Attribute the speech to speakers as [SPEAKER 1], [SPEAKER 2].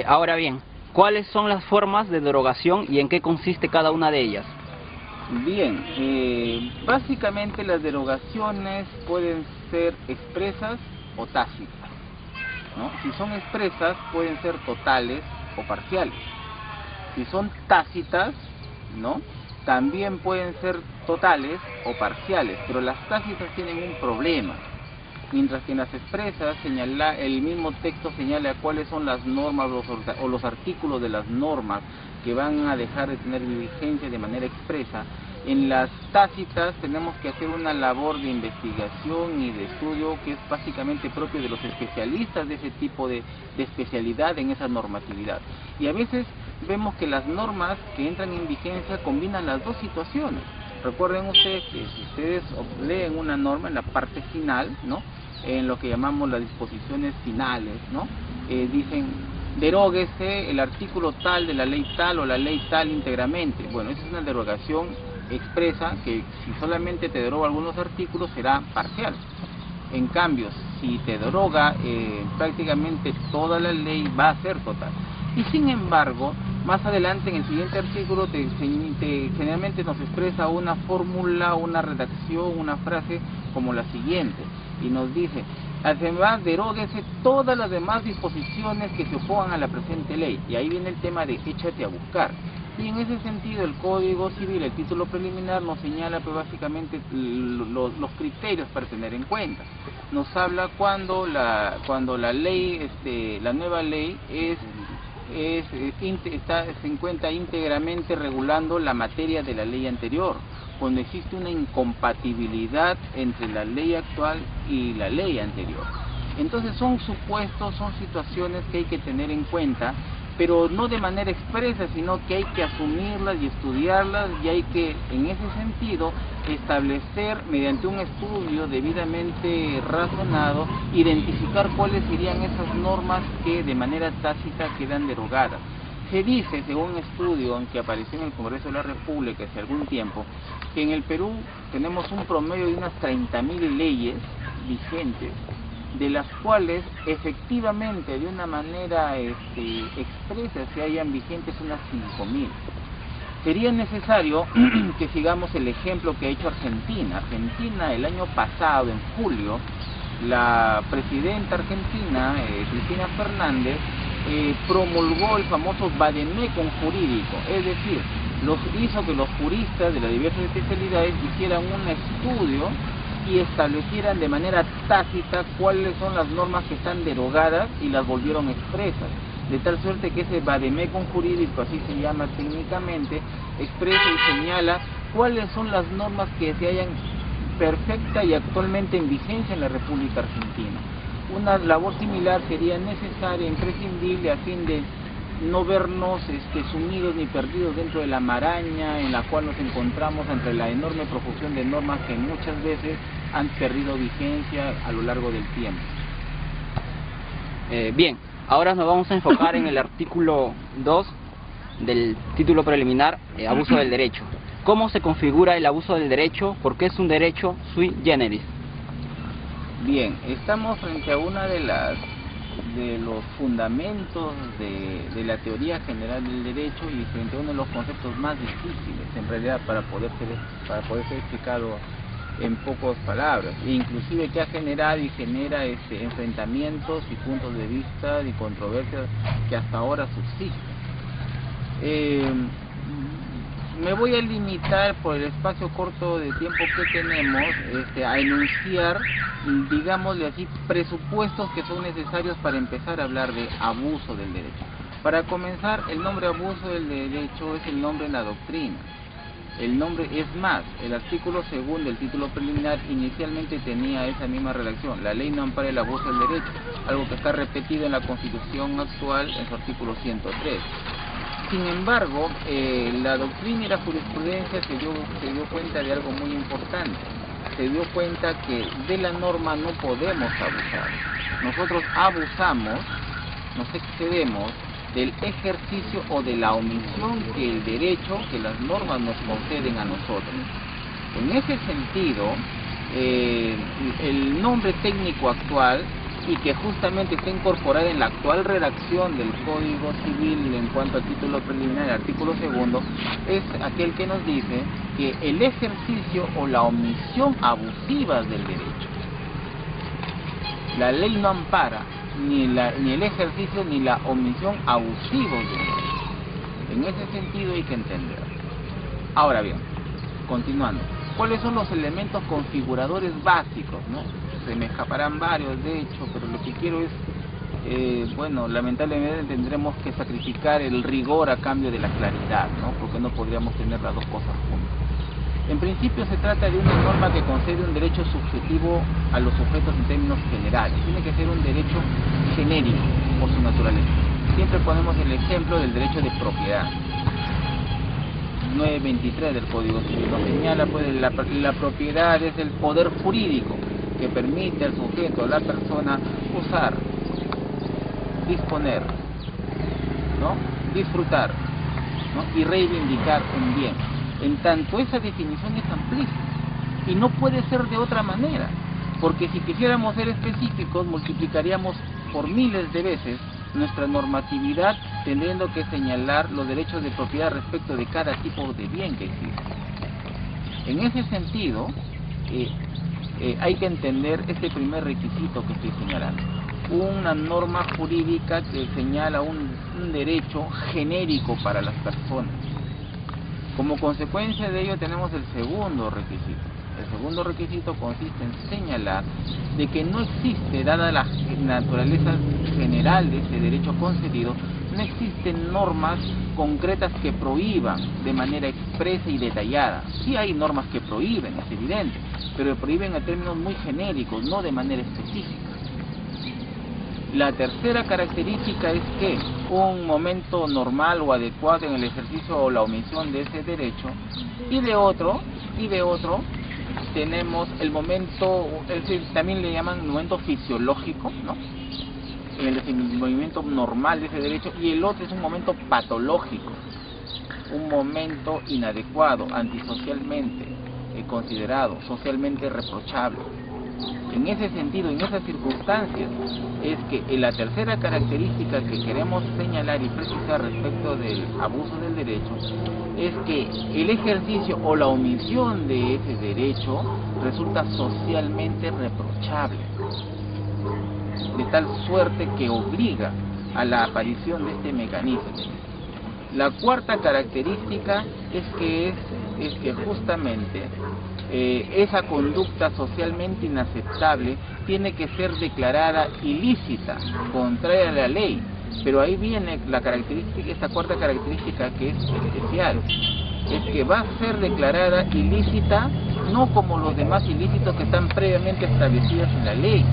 [SPEAKER 1] Ahora bien, ¿cuáles son las formas de derogación y en qué consiste cada una de ellas?
[SPEAKER 2] Bien, básicamente las derogaciones pueden ser expresas o tácitas, ¿no? Si son expresas pueden ser totales o parciales. Si son tácitas, ¿no?, también pueden ser totales o parciales, pero las tácitas tienen un problema. Mientras que en las expresas el mismo texto señala cuáles son las normas o los artículos de las normas que van a dejar de tener vigencia de manera expresa, en las tácitas tenemos que hacer una labor de investigación y de estudio que es básicamente propio de los especialistas de ese tipo de especialidad en esa normatividad. Y a veces vemos que las normas que entran en vigencia combinan las dos situaciones. Recuerden ustedes que si ustedes leen una norma en la parte final, ¿no?, en lo que llamamos las disposiciones finales, ¿no?, dicen deróguese el artículo tal de la ley tal o la ley tal íntegramente. Bueno, esa es una derogación expresa que si solamente te deroga algunos artículos será parcial. En cambio, si te deroga prácticamente toda la ley va a ser total. Y sin embargo, más adelante en el siguiente artículo generalmente nos expresa una fórmula, una redacción, una frase como la siguiente, y nos dice: además deróguese todas las demás disposiciones que se opongan a la presente ley. Y ahí viene el tema de échate a buscar. Y en ese sentido el Código Civil, el título preliminar, nos señala pues básicamente los criterios para tener en cuenta. Nos habla cuando la ley, la nueva ley se encuentra íntegramente regulando la materia de la ley anterior, cuando existe una incompatibilidad entre la ley actual y la ley anterior. Entonces son supuestos, son situaciones que hay que tener en cuenta, pero no de manera expresa, sino que hay que asumirlas y estudiarlas, y hay que, en ese sentido, establecer mediante un estudio debidamente razonado, identificar cuáles serían esas normas que de manera tácita quedan derogadas. Se dice, según un estudio que apareció en el Congreso de la República hace algún tiempo, que en el Perú tenemos un promedio de unas 30.000 leyes vigentes, de las cuales efectivamente de una manera expresa se hayan vigentes unas 5.000. Sería necesario que sigamos el ejemplo que ha hecho Argentina. Argentina el año pasado, en julio, la presidenta argentina, Cristina Fernández, promulgó el famoso vademecum jurídico, es decir, hizo que los juristas de las diversas especialidades hicieran un estudio y establecieran de manera tácita cuáles son las normas que están derogadas y las volvieron expresas, de tal suerte que ese vademecum jurídico, así se llama técnicamente, expresa y señala cuáles son las normas que se hallan perfecta y actualmente en vigencia en la República Argentina. Una labor similar sería necesaria, imprescindible, a fin de no vernos sumidos ni perdidos dentro de la maraña en la cual nos encontramos entre la enorme profusión de normas que muchas veces han perdido vigencia a lo largo del tiempo.
[SPEAKER 1] Bien, ahora nos vamos a enfocar en el artículo 2 del título preliminar, abuso del derecho. ¿Cómo se configura el abuso del derecho? ¿Por qué es un derecho sui generis?
[SPEAKER 2] Bien, estamos frente a una de los fundamentos de la teoría general del derecho y frente a uno de los conceptos más difíciles en realidad para poder ser explicado en pocas palabras, e inclusive que ha generado y genera enfrentamientos y puntos de vista y controversias que hasta ahora subsisten. Me voy a limitar por el espacio corto de tiempo que tenemos a enunciar, digámosle así, presupuestos que son necesarios para empezar a hablar de abuso del derecho. Para comenzar, el nombre abuso del derecho es el nombre en la doctrina. El nombre es más, el artículo segundo del título preliminar inicialmente tenía esa misma redacción: la ley no ampara el abuso del derecho, algo que está repetido en la Constitución actual en su artículo 103. Sin embargo, la doctrina y la jurisprudencia se dio cuenta de algo muy importante. Se dio cuenta que de la norma no podemos abusar. Nosotros abusamos, nos excedemos del ejercicio o de la omisión que el derecho, que las normas nos conceden a nosotros. En ese sentido, el nombre técnico actual y que justamente está incorporada en la actual redacción del Código Civil en cuanto al título preliminar, el artículo 2, es aquel que nos dice que el ejercicio o la omisión abusiva del derecho. La ley no ampara ni el ejercicio ni la omisión abusivos del derecho. En ese sentido hay que entender. Ahora bien, continuando, ¿cuáles son los elementos configuradores básicos, no? Se me escaparán varios, de hecho, pero lo que quiero es, bueno, lamentablemente tendremos que sacrificar el rigor a cambio de la claridad, ¿no? Porque no podríamos tener las dos cosas juntas. En principio se trata de una norma que concede un derecho subjetivo a los sujetos en términos generales. Tiene que ser un derecho genérico por su naturaleza. Siempre ponemos el ejemplo del derecho de propiedad. 923 del Código Civil nos señala, pues, la propiedad es el poder jurídico que permite al sujeto, a la persona, usar, disponer, ¿no? Disfrutar, ¿no? Y reivindicar un bien. En tanto, esa definición es amplísima y no puede ser de otra manera, porque si quisiéramos ser específicos multiplicaríamos por miles de veces nuestra normatividad, teniendo que señalar los derechos de propiedad respecto de cada tipo de bien que existe. En ese sentido, hay que entender este primer requisito que estoy señalando. Una norma jurídica que señala un derecho genérico para las personas. Como consecuencia de ello tenemos el segundo requisito. El segundo requisito consiste en señalar de que no existe, dada la naturaleza general de ese derecho concedido, no existen normas concretas que prohíban de manera expresa y detallada. Sí hay normas que prohíben, es evidente, pero prohíben en términos muy genéricos, no de manera específica. La tercera característica es que un momento normal o adecuado en el ejercicio o la omisión de ese derecho, y de otro tenemos el momento, también le llaman momento fisiológico, ¿no? El movimiento normal de ese derecho, y el otro es un momento patológico, un momento inadecuado, antisocialmente considerado, socialmente reprochable. En ese sentido, en esas circunstancias, es que la tercera característica que queremos señalar y precisar respecto del abuso del derecho es que el ejercicio o la omisión de ese derecho resulta socialmente reprochable, de tal suerte que obliga a la aparición de este mecanismo. La cuarta característica es que justamente esa conducta socialmente inaceptable tiene que ser declarada ilícita, contraria a la ley. Pero ahí viene la característica, esta cuarta característica que es especial, es que va a ser declarada ilícita no como los demás ilícitos que están previamente establecidos en la ley,